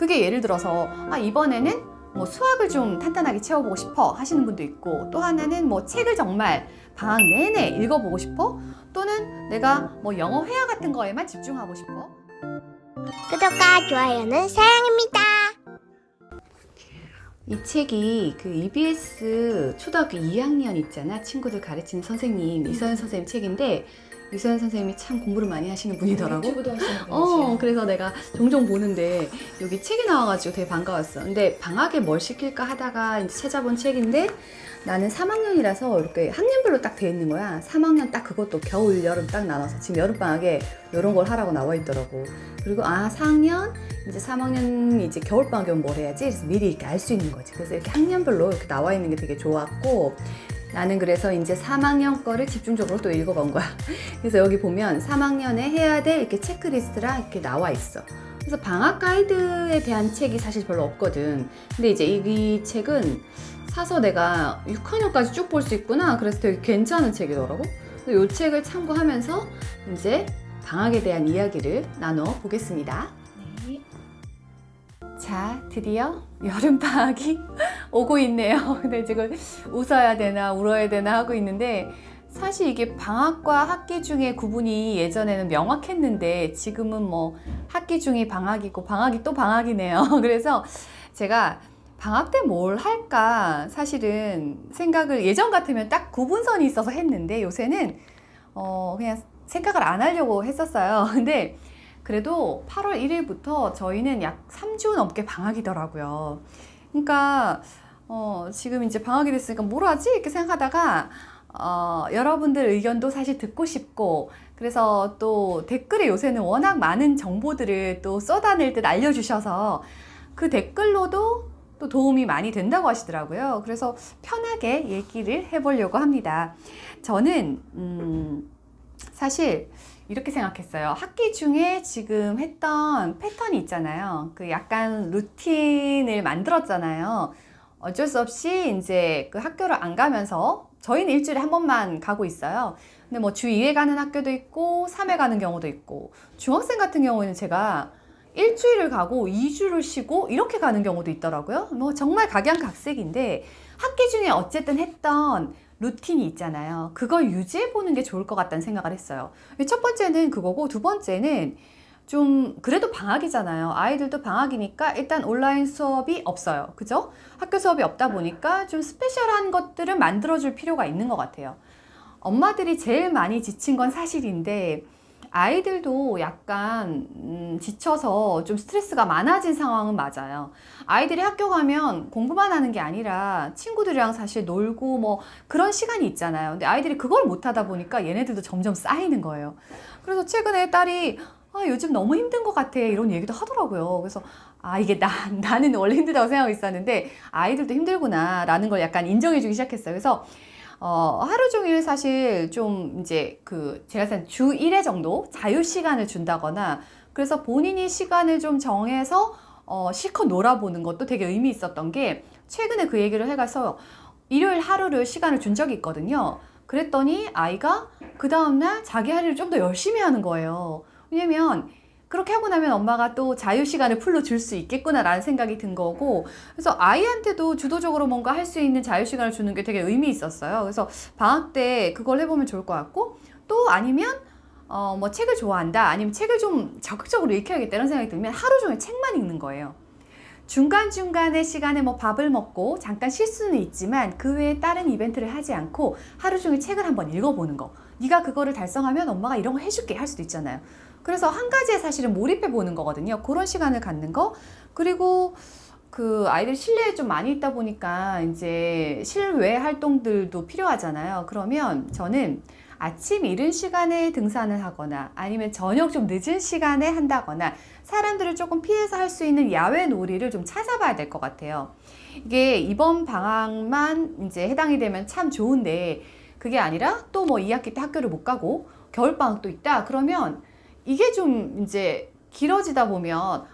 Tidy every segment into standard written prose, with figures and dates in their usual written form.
그게 예를 들어서 이번에는 뭐 수학을 좀 탄탄하게 채워보고 싶어 하시는 분도 있고, 또 하나는 뭐 책을 정말 방학 내내 읽어보고 싶어, 또는 내가 뭐 영어 회화 같은 거에만 집중하고 싶어. 구독과 좋아요는 사랑입니다. 이 책이 그 EBS 초등학교 2학년 있잖아, 친구들 가르치는 선생님 이서연 선생님 책인데, 이서연 선생님이 참 공부를 많이 하시는 분이더라고. 유튜브도 하시는 분이세요. 그래서 내가 종종 보는데 여기 책이 나와가지고 되게 반가웠어. 근데 방학에 뭘 시킬까 하다가 이제 찾아본 책인데, 나는 3학년이라서 이렇게 학년별로 딱 돼 있는 거야. 3학년 딱 그것도 겨울, 여름 딱 나눠서 지금 여름방학에 이런 걸 하라고 나와 있더라고. 그리고 4학년, 이제 3학년 이제 겨울방학에 오면 뭘 해야지? 그래서 미리 이렇게 알 수 있는 거지. 그래서 이렇게 학년별로 이렇게 나와 있는 게 되게 좋았고, 나는 그래서 이제 3학년 거를 집중적으로 또 읽어본 거야. 그래서 여기 보면 3학년에 해야 될 이렇게 체크리스트랑 이렇게 나와 있어. 그래서 방학 가이드에 대한 책이 사실 별로 없거든. 근데 이제 이 책은 사서 내가 6학년까지 쭉 볼 수 있구나. 그래서 되게 괜찮은 책이더라고. 그래서 이 책을 참고하면서 이제 방학에 대한 이야기를 나눠보겠습니다. 네. 자, 드디어 여름방학이 오고 있네요. 근데 지금 웃어야 되나 울어야 되나 하고 있는데, 사실 이게 방학과 학기 중에 구분이 예전에는 명확했는데 지금은 뭐 학기 중이 방학이고 방학이 또 방학이네요. 그래서 제가 방학 때 뭘 할까 사실은 생각을 예전 같으면 딱 구분선이 있어서 했는데, 요새는 그냥 생각을 안 하려고 했었어요. 근데 그래도 8월 1일부터 저희는 약 3주 넘게 방학이더라고요. 그러니까 지금 이제 방학이 됐으니까 뭘 하지? 이렇게 생각하다가 여러분들 의견도 사실 듣고 싶고, 그래서 또 댓글에 요새는 워낙 많은 정보들을 또 쏟아낼 듯 알려주셔서 그 댓글로도 또 도움이 많이 된다고 하시더라고요. 그래서 편하게 얘기를 해보려고 합니다. 저는 사실 이렇게 생각했어요. 학기 중에 지금 했던 패턴이 있잖아요. 그 약간 루틴을 만들었잖아요. 어쩔 수 없이 이제 그 학교를 안 가면서, 저희는 일주일에 한 번만 가고 있어요. 근데 뭐 주 2회 가는 학교도 있고 3회 가는 경우도 있고, 중학생 같은 경우에는 제가 일주일을 가고 2주를 쉬고 이렇게 가는 경우도 있더라고요. 뭐 정말 각양각색인데, 학기 중에 어쨌든 했던 루틴이 있잖아요. 그걸 유지해보는 게 좋을 것 같다는 생각을 했어요. 첫 번째는 그거고, 두 번째는 좀 그래도 방학이잖아요. 아이들도 방학이니까 일단 온라인 수업이 없어요. 그죠? 학교 수업이 없다 보니까 좀 스페셜한 것들을 만들어줄 필요가 있는 것 같아요. 엄마들이 제일 많이 지친 건 사실인데, 아이들도 약간 지쳐서 좀 스트레스가 많아진 상황은 맞아요. 아이들이 학교 가면 공부만 하는 게 아니라 친구들이랑 사실 놀고 뭐 그런 시간이 있잖아요. 근데 아이들이 그걸 못 하다 보니까 얘네들도 점점 쌓이는 거예요. 그래서 최근에 딸이 요즘 너무 힘든 것 같아 이런 얘기도 하더라고요. 그래서 이게 나는 원래 힘들다고 생각하고 있었는데 아이들도 힘들구나 라는 걸 약간 인정해주기 시작했어요. 그래서 하루 종일 사실 좀 이제 제가 생각한 주 1회 정도 자유 시간을 준다거나, 그래서 본인이 시간을 좀 정해서 실컷 놀아보는 것도 되게 의미 있었던 게, 최근에 그 얘기를 해가서 일요일 하루를 시간을 준 적이 있거든요. 그랬더니 아이가 그 다음날 자기 할 일을 좀 더 열심히 하는 거예요. 왜냐면 그렇게 하고 나면 엄마가 또 자유시간을 풀로 줄 수 있겠구나라는 생각이 든 거고, 그래서 아이한테도 주도적으로 뭔가 할 수 있는 자유시간을 주는 게 되게 의미 있었어요. 그래서 방학 때 그걸 해보면 좋을 것 같고, 또 아니면 뭐 책을 좋아한다, 아니면 책을 좀 적극적으로 읽혀야겠다 이런 생각이 들면 하루 종일 책만 읽는 거예요. 중간중간에 시간에 뭐 밥을 먹고 잠깐 쉴 수는 있지만 그 외에 다른 이벤트를 하지 않고 하루 종일 책을 한번 읽어보는 거. 네가 그거를 달성하면 엄마가 이런 거 해줄게 할 수도 있잖아요. 그래서 한 가지에 사실은 몰입해 보는 거거든요. 그런 시간을 갖는 거. 그리고 그 아이들 실내에 좀 많이 있다 보니까 이제 실외 활동들도 필요하잖아요. 그러면 저는 아침 이른 시간에 등산을 하거나, 아니면 저녁 좀 늦은 시간에 한다거나, 사람들을 조금 피해서 할 수 있는 야외 놀이를 좀 찾아봐야 될 것 같아요. 이게 이번 방학만 이제 해당이 되면 참 좋은데, 그게 아니라 또 뭐 2학기 때 학교를 못 가고 겨울방학도 있다 그러면 이게 좀 이제 길어지다 보면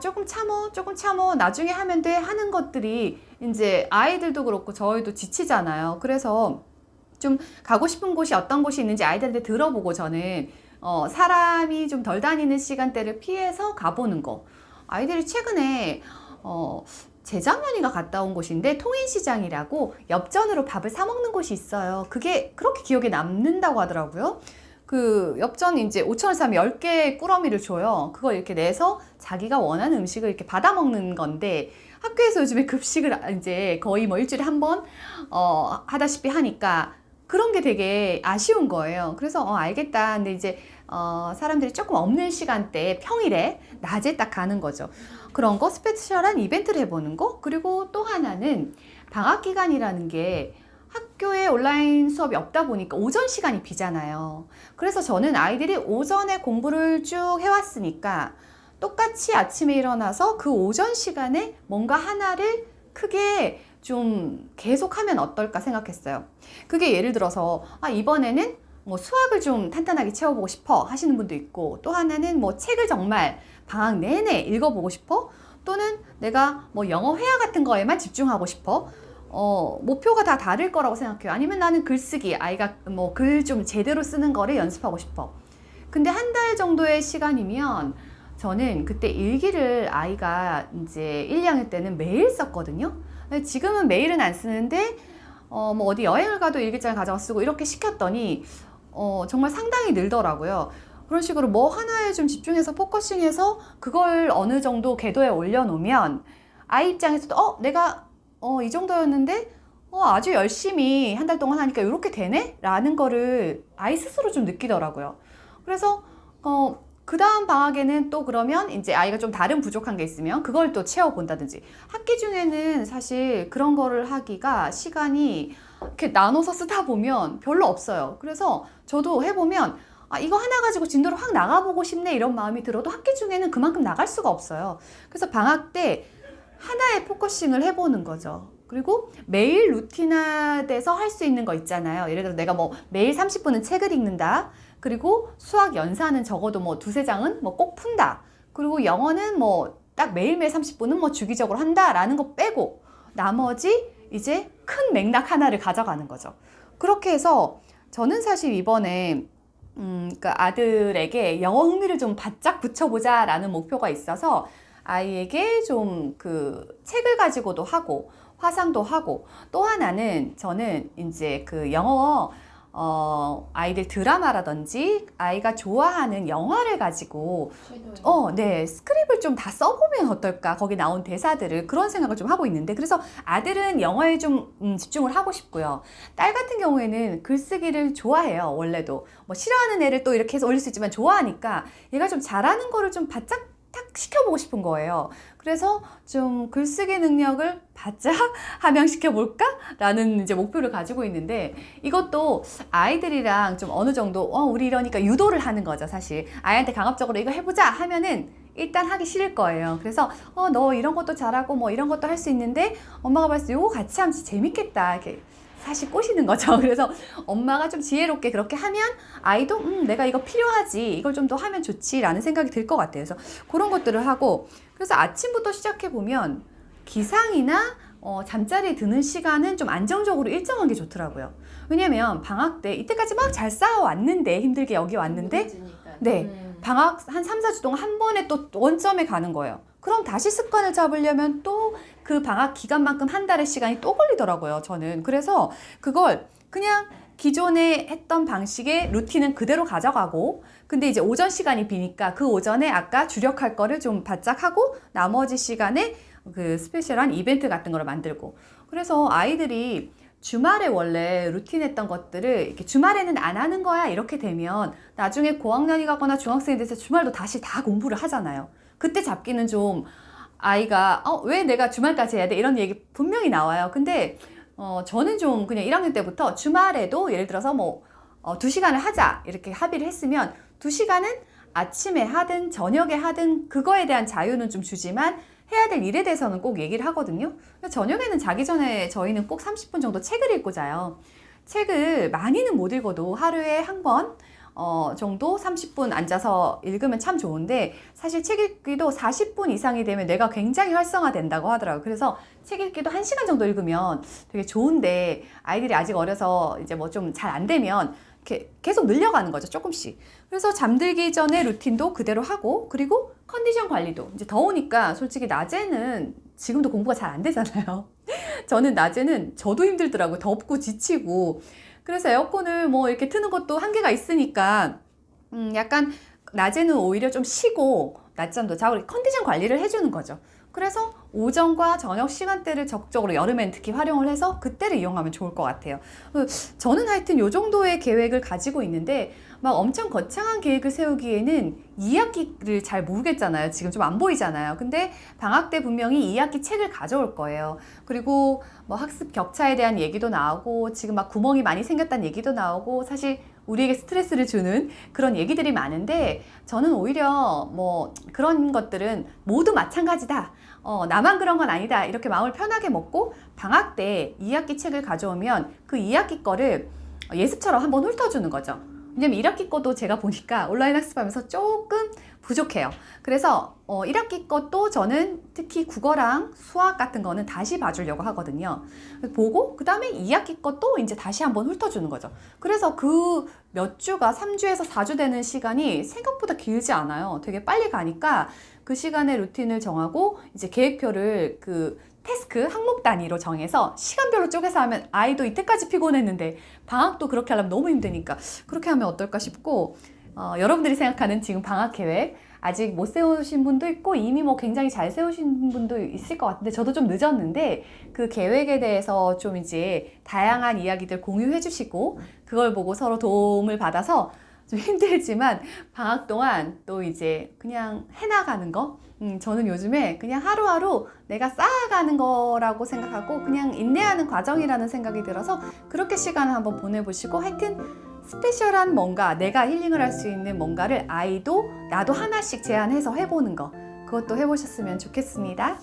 조금 참어 나중에 하면 돼 하는 것들이 이제 아이들도 그렇고 저희도 지치잖아요. 그래서 좀 가고 싶은 곳이 어떤 곳이 있는지 아이들한테 들어보고, 저는 사람이 좀 덜 다니는 시간대를 피해서 가보는 거, 아이들이 최근에 재작년인가 갔다 온 곳인데 통인시장이라고 엽전으로 밥을 사 먹는 곳이 있어요. 그게 그렇게 기억에 남는다고 하더라고요. 그 엽전 이제 5,000원 사면 10개 꾸러미를 줘요. 그걸 이렇게 내서 자기가 원하는 음식을 이렇게 받아 먹는 건데 학교에서 요즘에 급식을 이제 거의 뭐 일주일에 한 번 하다시피 하니까 그런 게 되게 아쉬운 거예요. 그래서 알겠다. 근데 이제 사람들이 조금 없는 시간대에 평일에 낮에 딱 가는 거죠. 그런 거 스페셜한 이벤트를 해보는 거. 그리고 또 하나는 방학 기간이라는 게 학교에 온라인 수업이 없다 보니까 오전 시간이 비잖아요. 그래서 저는 아이들이 오전에 공부를 쭉 해왔으니까 똑같이 아침에 일어나서 그 오전 시간에 뭔가 하나를 크게 좀 계속하면 어떨까 생각했어요. 그게 예를 들어서 이번에는 뭐 수학을 좀 탄탄하게 채워보고 싶어 하시는 분도 있고, 또 하나는 뭐 책을 정말 방학 내내 읽어보고 싶어, 또는 내가 뭐 영어 회화 같은 거에만 집중하고 싶어. 목표가 다 다를 거라고 생각해요. 아니면 나는 글쓰기, 아이가 뭐 글 좀 제대로 쓰는 거를 연습하고 싶어. 근데 한 달 정도의 시간이면 저는 그때 일기를 아이가 이제 1, 2학년 때는 매일 썼거든요. 지금은 매일은 안 쓰는데 뭐 어디 여행을 가도 일기장을 가져가 쓰고 이렇게 시켰더니 정말 상당히 늘더라고요. 그런 식으로 뭐 하나에 좀 집중해서 포커싱해서 그걸 어느 정도 궤도에 올려놓으면 아이 입장에서도 내가 이 정도였는데 아주 열심히 한 달 동안 하니까 이렇게 되네? 라는 거를 아이 스스로 좀 느끼더라고요. 그래서 그 다음 방학에는 또 그러면 이제 아이가 좀 다른 부족한 게 있으면 그걸 또 채워본다든지. 학기 중에는 사실 그런 거를 하기가 시간이 이렇게 나눠서 쓰다 보면 별로 없어요. 그래서 저도 해보면 이거 하나 가지고 진도를 확 나가보고 싶네 이런 마음이 들어도 학기 중에는 그만큼 나갈 수가 없어요. 그래서 방학 때 하나에 포커싱을 해보는 거죠. 그리고 매일 루틴화돼서 할 수 있는 거 있잖아요. 예를 들어 내가 뭐 매일 30분은 책을 읽는다. 그리고 수학 연사는 적어도 뭐 두세 장은 뭐 꼭 푼다. 그리고 영어는 뭐 딱 매일매일 30분은 뭐 주기적으로 한다라는 거 빼고 나머지 이제 큰 맥락 하나를 가져가는 거죠. 그렇게 해서 저는 사실 이번에 그러니까 아들에게 영어 흥미를 좀 바짝 붙여보자라는 목표가 있어서 아이에게 좀 그 책을 가지고도 하고 화상도 하고, 또 하나는 저는 이제 그 영어 아이들 드라마라든지 아이가 좋아하는 영화를 가지고 네, 스크립을 좀 다 써보면 어떨까, 거기 나온 대사들을, 그런 생각을 좀 하고 있는데, 그래서 아들은 영어에 좀 집중을 하고 싶고요. 딸 같은 경우에는 글쓰기를 좋아해요. 원래도 뭐 싫어하는 애를 또 이렇게 해서 올릴 수 있지만 좋아하니까 얘가 좀 잘하는 거를 좀 바짝 탁 시켜보고 싶은 거예요. 그래서 좀 글쓰기 능력을 바짝 함양시켜볼까? 라는 이제 목표를 가지고 있는데, 이것도 아이들이랑 좀 어느 정도, 우리 이러니까 유도를 하는 거죠, 사실. 아이한테 강압적으로 이거 해보자 하면은 일단 하기 싫을 거예요. 그래서, 너 이런 것도 잘하고 뭐 이런 것도 할 수 있는데, 엄마가 봤을 때 이거 같이 하면 진짜 재밌겠다. 이렇게 사실 꼬시는 거죠. 그래서 엄마가 좀 지혜롭게 그렇게 하면 아이도 내가 이거 필요하지, 이걸 좀 더 하면 좋지 라는 생각이 들 것 같아요. 그래서 그런 것들을 하고, 그래서 아침부터 시작해보면 기상이나 잠자리에 드는 시간은 좀 안정적으로 일정한 게 좋더라고요. 왜냐면 방학 때 이때까지 막 잘 쌓아왔는데, 힘들게 여기 왔는데 네, 방학 한 3, 4주 동안 한 번에 또 원점에 가는 거예요. 그럼 다시 습관을 잡으려면 또 그 방학 기간만큼 한 달의 시간이 또 걸리더라고요, 저는. 그래서 그걸 그냥 기존에 했던 방식의 루틴은 그대로 가져가고, 근데 이제 오전 시간이 비니까 그 오전에 아까 주력할 거를 좀 바짝 하고 나머지 시간에 그 스페셜한 이벤트 같은 거를 만들고. 그래서 아이들이 주말에 원래 루틴 했던 것들을 이렇게 주말에는 안 하는 거야 이렇게 되면 나중에 고학년이 가거나 중학생이 돼서 주말도 다시 다 공부를 하잖아요. 그때 잡기는 좀 아이가 왜 내가 주말까지 해야 돼? 이런 얘기 분명히 나와요. 근데 저는 좀 그냥 1학년 때부터 주말에도 예를 들어서 뭐 2시간을 하자 이렇게 합의를 했으면 2시간은 아침에 하든 저녁에 하든 그거에 대한 자유는 좀 주지만 해야 될 일에 대해서는 꼭 얘기를 하거든요. 저녁에는 자기 전에 저희는 꼭 30분 정도 책을 읽고 자요. 책을 많이는 못 읽어도 하루에 한 권 정도 30분 앉아서 읽으면 참 좋은데, 사실 책 읽기도 40분 이상이 되면 뇌가 굉장히 활성화된다고 하더라고요. 그래서 책 읽기도 1시간 정도 읽으면 되게 좋은데, 아이들이 아직 어려서 이제 뭐 좀 잘 안 되면 이렇게 계속 늘려가는 거죠. 조금씩. 그래서 잠들기 전에 루틴도 그대로 하고, 그리고 컨디션 관리도 이제 더우니까 솔직히 낮에는 지금도 공부가 잘 안 되잖아요. 저는 낮에는 저도 힘들더라고요. 덥고 지치고. 그래서 에어컨을 뭐 이렇게 트는 것도 한계가 있으니까 약간 낮에는 오히려 좀 쉬고 낮잠도 자고 이렇게 컨디션 관리를 해주는 거죠. 그래서 오전과 저녁 시간대를 적극적으로 여름엔 특히 활용을 해서 그때를 이용하면 좋을 것 같아요. 저는 하여튼 요 정도의 계획을 가지고 있는데 막 엄청 거창한 계획을 세우기에는 2학기를 잘 모르겠잖아요. 지금 좀 안 보이잖아요. 근데 방학 때 분명히 2학기 책을 가져올 거예요. 그리고 뭐 학습 격차에 대한 얘기도 나오고 지금 막 구멍이 많이 생겼다는 얘기도 나오고 사실 우리에게 스트레스를 주는 그런 얘기들이 많은데 저는 오히려 뭐 그런 것들은 모두 마찬가지다. 나만 그런 건 아니다. 이렇게 마음을 편하게 먹고 방학 때 2학기 책을 가져오면 그 2학기 거를 예습처럼 한번 훑어주는 거죠. 왜냐면 1학기 거도 제가 보니까 온라인 학습하면서 조금 부족해요. 그래서 1학기 것도 저는 특히 국어랑 수학 같은 거는 다시 봐주려고 하거든요. 보고 그 다음에 2학기 것도 이제 다시 한번 훑어주는 거죠. 그래서 그 몇 주가 3주에서 4주 되는 시간이 생각보다 길지 않아요. 되게 빨리 가니까 그 시간에 루틴을 정하고 이제 계획표를 그 태스크 항목 단위로 정해서 시간별로 쪼개서 하면 아이도 이때까지 피곤했는데 방학도 그렇게 하려면 너무 힘드니까 그렇게 하면 어떨까 싶고 여러분들이 생각하는 지금 방학 계획 아직 못 세우신 분도 있고 이미 뭐 굉장히 잘 세우신 분도 있을 것 같은데 저도 좀 늦었는데 그 계획에 대해서 좀 이제 다양한 이야기들 공유해 주시고 그걸 보고 서로 도움을 받아서 좀 힘들지만 방학 동안 또 이제 그냥 해나가는 거 저는 요즘에 그냥 하루하루 내가 쌓아가는 거라고 생각하고 그냥 인내하는 과정이라는 생각이 들어서 그렇게 시간을 한번 보내보시고 하여튼 스페셜한 뭔가 내가 힐링을 할 수 있는 뭔가를 아이도 나도 하나씩 제안해서 해보는 거 그것도 해보셨으면 좋겠습니다.